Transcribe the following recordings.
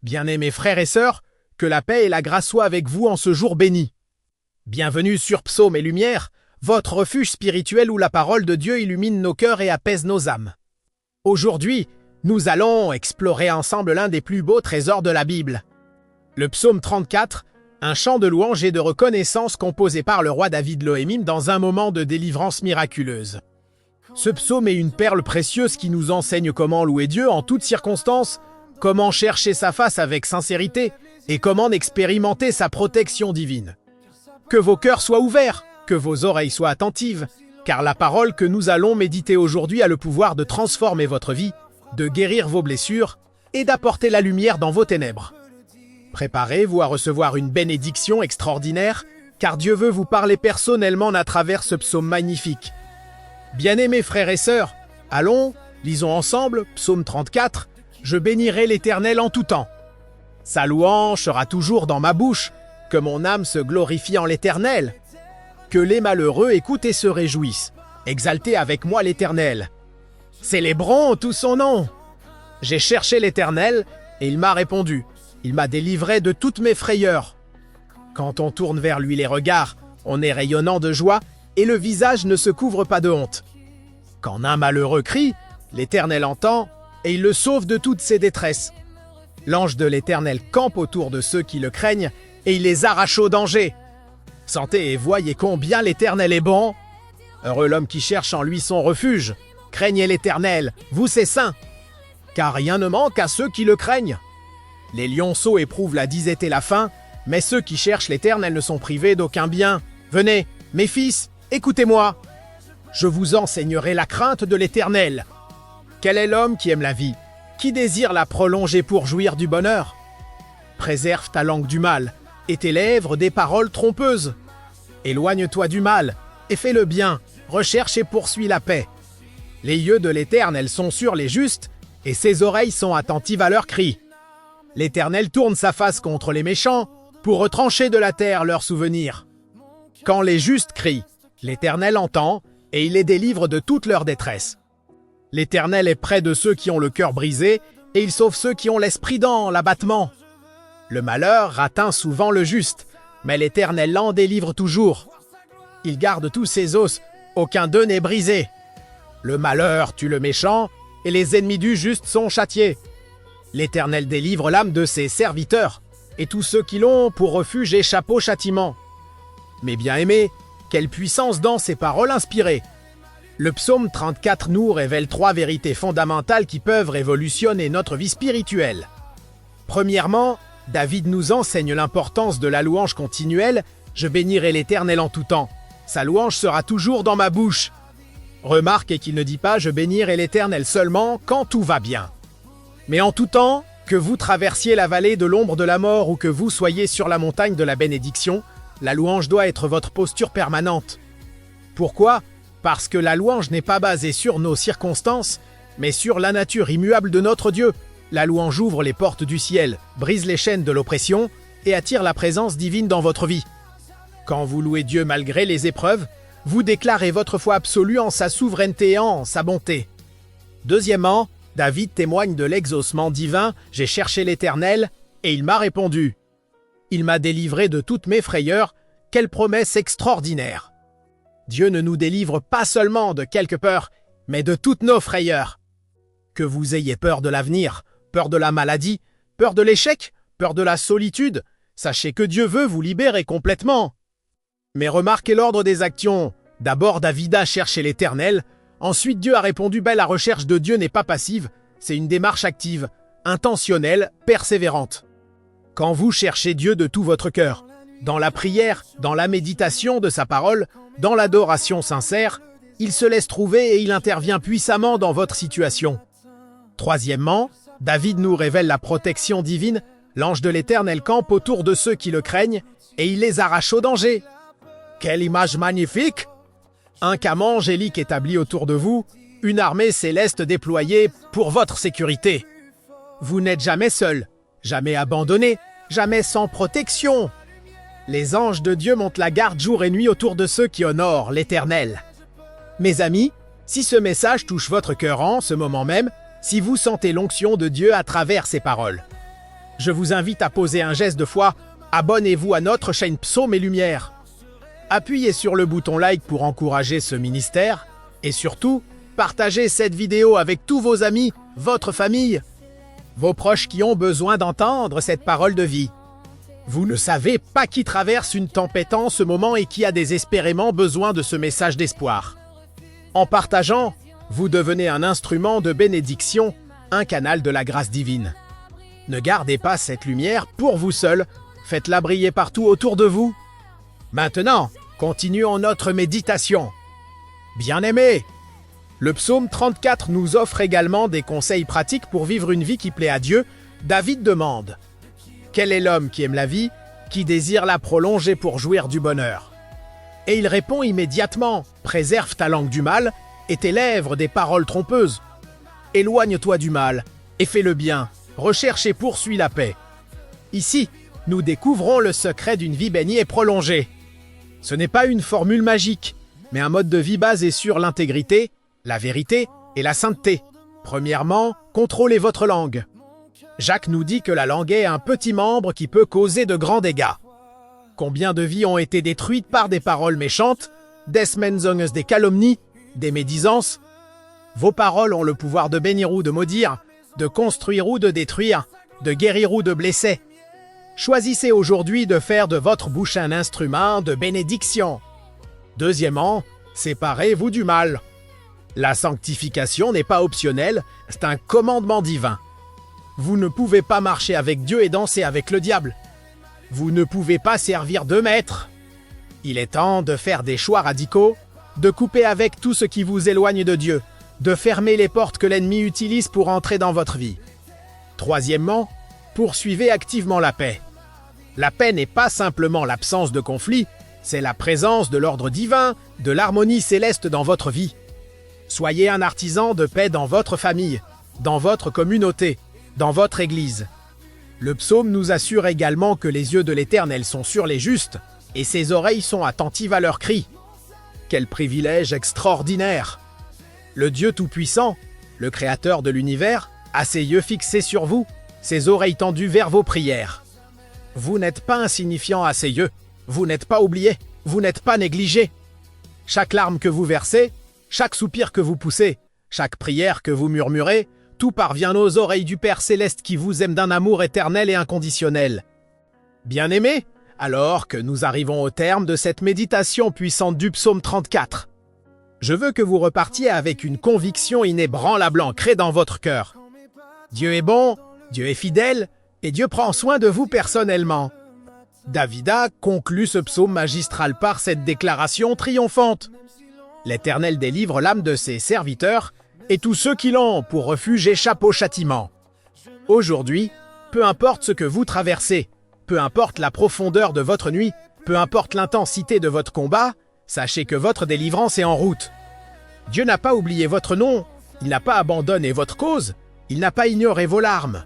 Bien-aimés frères et sœurs, que la paix et la grâce soient avec vous en ce jour béni. Bienvenue sur Psaumes et Lumière, votre refuge spirituel où la parole de Dieu illumine nos cœurs et apaise nos âmes. Aujourd'hui, nous allons explorer ensemble l'un des plus beaux trésors de la Bible. Le psaume 34, un chant de louange et de reconnaissance composé par le roi David Lohemim dans un moment de délivrance miraculeuse. Ce psaume est une perle précieuse qui nous enseigne comment louer Dieu en toutes circonstances, comment chercher sa face avec sincérité et comment expérimenter sa protection divine. Que vos cœurs soient ouverts, que vos oreilles soient attentives, car la parole que nous allons méditer aujourd'hui a le pouvoir de transformer votre vie, de guérir vos blessures et d'apporter la lumière dans vos ténèbres. Préparez-vous à recevoir une bénédiction extraordinaire, car Dieu veut vous parler personnellement à travers ce psaume magnifique. Bien-aimés frères et sœurs, allons, lisons ensemble, psaume 34, « Je bénirai l'Éternel en tout temps. Sa louange sera toujours dans ma bouche, que mon âme se glorifie en l'Éternel. Que les malheureux écoutent et se réjouissent. Exaltez avec moi l'Éternel. Célébrons tout son nom. J'ai cherché l'Éternel, et il m'a répondu. Il m'a délivré de toutes mes frayeurs. Quand on tourne vers lui les regards, on est rayonnant de joie, et le visage ne se couvre pas de honte. Quand un malheureux crie, l'Éternel entend, et il le sauve de toutes ses détresses. L'ange de l'Éternel campe autour de ceux qui le craignent, et il les arrache au danger. Sentez et voyez combien l'Éternel est bon. Heureux l'homme qui cherche en lui son refuge. Craignez l'Éternel, vous ses saints, car rien ne manque à ceux qui le craignent. Les lionceaux éprouvent la disette et la faim, mais ceux qui cherchent l'Éternel ne sont privés d'aucun bien. Venez, mes fils, écoutez-moi. Je vous enseignerai la crainte de l'Éternel. Quel est l'homme qui aime la vie, qui désire la prolonger pour jouir du bonheur? Préserve ta langue du mal, et tes lèvres des paroles trompeuses. Éloigne-toi du mal, et fais le bien, recherche et poursuis la paix. Les yeux de l'Éternel sont sur les justes, et ses oreilles sont attentives à leurs cris. L'Éternel tourne sa face contre les méchants, pour retrancher de la terre leurs souvenirs. Quand les justes crient, l'Éternel entend, et il les délivre de toute leur détresse. L'Éternel est près de ceux qui ont le cœur brisé, et il sauve ceux qui ont l'esprit dans l'abattement. Le malheur atteint souvent le juste, mais l'Éternel l'en délivre toujours. Il garde tous ses os, aucun d'eux n'est brisé. Le malheur tue le méchant, et les ennemis du juste sont châtiés. L'Éternel délivre l'âme de ses serviteurs, et tous ceux qui l'ont pour refuge échappent au châtiment. Mes bien-aimés, quelle puissance dans ces paroles inspirées! Le psaume 34 nous révèle 3 vérités fondamentales qui peuvent révolutionner notre vie spirituelle. Premièrement, David nous enseigne l'importance de la louange continuelle. Je bénirai l'Éternel en tout temps. Sa louange sera toujours dans ma bouche. Remarquez qu'il ne dit pas « Je bénirai l'Éternel seulement quand tout va bien ». Mais en tout temps, que vous traversiez la vallée de l'ombre de la mort ou que vous soyez sur la montagne de la bénédiction, la louange doit être votre posture permanente. Pourquoi? Parce que la louange n'est pas basée sur nos circonstances, mais sur la nature immuable de notre Dieu. La louange ouvre les portes du ciel, brise les chaînes de l'oppression et attire la présence divine dans votre vie. Quand vous louez Dieu malgré les épreuves, vous déclarez votre foi absolue en sa souveraineté et en sa bonté. Deuxièmement, David témoigne de l'exaucement divin « J'ai cherché l'Éternel, et il m'a répondu. Il m'a délivré de toutes mes frayeurs. Quelle promesse extraordinaire! Dieu ne nous délivre pas seulement de quelques peurs, mais de toutes nos frayeurs. Que vous ayez peur de l'avenir, peur de la maladie, peur de l'échec, peur de la solitude, sachez que Dieu veut vous libérer complètement. Mais remarquez l'ordre des actions. D'abord David a cherché l'Éternel, ensuite Dieu a répondu « La recherche de Dieu n'est pas passive, c'est une démarche active, intentionnelle, persévérante. » Quand vous cherchez Dieu de tout votre cœur, dans la prière, dans la méditation de sa parole, dans l'adoration sincère, il se laisse trouver et il intervient puissamment dans votre situation. Troisièmement, David nous révèle la protection divine. L'ange de l'Éternel campe autour de ceux qui le craignent et il les arrache au danger. Quelle image magnifique! Un camp angélique établi autour de vous, une armée céleste déployée pour votre sécurité. Vous n'êtes jamais seul, jamais abandonné, jamais sans protection. Les anges de Dieu montent la garde jour et nuit autour de ceux qui honorent l'Éternel. Mes amis, si ce message touche votre cœur en ce moment même, si vous sentez l'onction de Dieu à travers ces paroles, je vous invite à poser un geste de foi. Abonnez-vous à notre chaîne Psaumes et Lumière. Appuyez sur le bouton like pour encourager ce ministère. Et surtout, partagez cette vidéo avec tous vos amis, votre famille, vos proches qui ont besoin d'entendre cette parole de vie. Vous ne savez pas qui traverse une tempête en ce moment et qui a désespérément besoin de ce message d'espoir. En partageant, vous devenez un instrument de bénédiction, un canal de la grâce divine. Ne gardez pas cette lumière pour vous seul, faites-la briller partout autour de vous. Maintenant, continuons notre méditation. Bien-aimés, le psaume 34 nous offre également des conseils pratiques pour vivre une vie qui plaît à Dieu. David demande: quel est l'homme qui aime la vie, qui désire la prolonger pour jouir du bonheur? Et il répond immédiatement: préserve ta langue du mal et tes lèvres des paroles trompeuses. Éloigne-toi du mal et fais le bien, recherche et poursuis la paix. Ici, nous découvrons le secret d'une vie bénie et prolongée. Ce n'est pas une formule magique, mais un mode de vie basé sur l'intégrité, la vérité et la sainteté. Premièrement, contrôlez votre langue. Jacques nous dit que la langue est un petit membre qui peut causer de grands dégâts. Combien de vies ont été détruites par des paroles méchantes, des mensonges, des calomnies, des médisances? Vos paroles ont le pouvoir de bénir ou de maudire, de construire ou de détruire, de guérir ou de blesser. Choisissez aujourd'hui de faire de votre bouche un instrument de bénédiction. Deuxièmement, séparez-vous du mal. La sanctification n'est pas optionnelle, c'est un commandement divin. Vous ne pouvez pas marcher avec Dieu et danser avec le diable. Vous ne pouvez pas servir deux maîtres. Il est temps de faire des choix radicaux, de couper avec tout ce qui vous éloigne de Dieu, de fermer les portes que l'ennemi utilise pour entrer dans votre vie. Troisièmement, poursuivez activement la paix. La paix n'est pas simplement l'absence de conflit, c'est la présence de l'ordre divin, de l'harmonie céleste dans votre vie. Soyez un artisan de paix dans votre famille, dans votre communauté, dans votre Église. Le psaume nous assure également que les yeux de l'Éternel sont sur les justes et ses oreilles sont attentives à leurs cris. Quel privilège extraordinaire! Le Dieu Tout-Puissant, le Créateur de l'univers, a ses yeux fixés sur vous, ses oreilles tendues vers vos prières. Vous n'êtes pas insignifiant à ses yeux, vous n'êtes pas oublié, vous n'êtes pas négligé. Chaque larme que vous versez, chaque soupir que vous poussez, chaque prière que vous murmurez, tout parvient aux oreilles du Père Céleste qui vous aime d'un amour éternel et inconditionnel. Bien-aimés, alors que nous arrivons au terme de cette méditation puissante du psaume 34, je veux que vous repartiez avec une conviction inébranlable ancrée dans votre cœur. Dieu est bon, Dieu est fidèle, et Dieu prend soin de vous personnellement. David a conclu ce psaume magistral par cette déclaration triomphante. L'Éternel délivre l'âme de ses serviteurs, et tous ceux qui l'ont pour refuge échappent au châtiment. Aujourd'hui, peu importe ce que vous traversez, peu importe la profondeur de votre nuit, peu importe l'intensité de votre combat, sachez que votre délivrance est en route. Dieu n'a pas oublié votre nom, il n'a pas abandonné votre cause, il n'a pas ignoré vos larmes.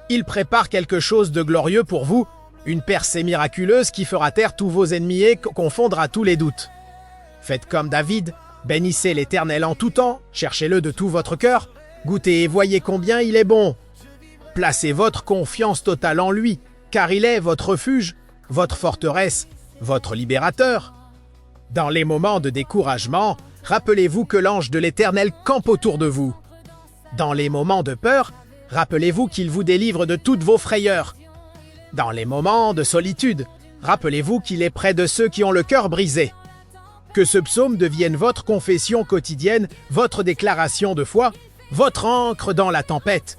Il prépare quelque chose de glorieux pour vous, une percée miraculeuse qui fera taire tous vos ennemis et confondra tous les doutes. Faites comme David, bénissez l'Éternel en tout temps, cherchez-le de tout votre cœur, goûtez et voyez combien il est bon. Placez votre confiance totale en lui, car il est votre refuge, votre forteresse, votre libérateur. Dans les moments de découragement, rappelez-vous que l'ange de l'Éternel campe autour de vous. Dans les moments de peur, rappelez-vous qu'il vous délivre de toutes vos frayeurs. Dans les moments de solitude, rappelez-vous qu'il est près de ceux qui ont le cœur brisé. Que ce psaume devienne votre confession quotidienne, votre déclaration de foi, votre ancre dans la tempête.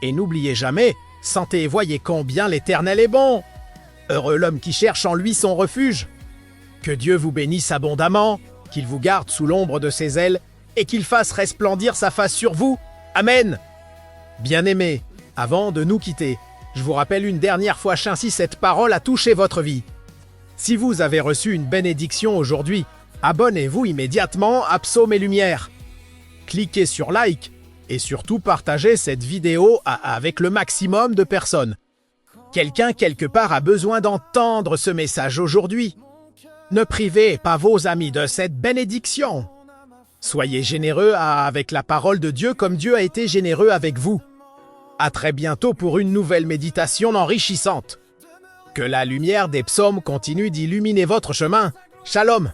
Et n'oubliez jamais, sentez et voyez combien l'Éternel est bon. Heureux l'homme qui cherche en lui son refuge. Que Dieu vous bénisse abondamment, qu'il vous garde sous l'ombre de ses ailes et qu'il fasse resplendir sa face sur vous. Amen. Bien-aimés, avant de nous quitter, je vous rappelle une dernière fois qu'ainsi cette parole a touché votre vie. Si vous avez reçu une bénédiction aujourd'hui, abonnez-vous immédiatement à Psaumes et Lumière. Cliquez sur like et surtout partagez cette vidéo avec le maximum de personnes. Quelqu'un quelque part a besoin d'entendre ce message aujourd'hui. Ne privez pas vos amis de cette bénédiction. Soyez généreux avec la parole de Dieu comme Dieu a été généreux avec vous. À très bientôt pour une nouvelle méditation enrichissante. Que la lumière des psaumes continue d'illuminer votre chemin. Shalom!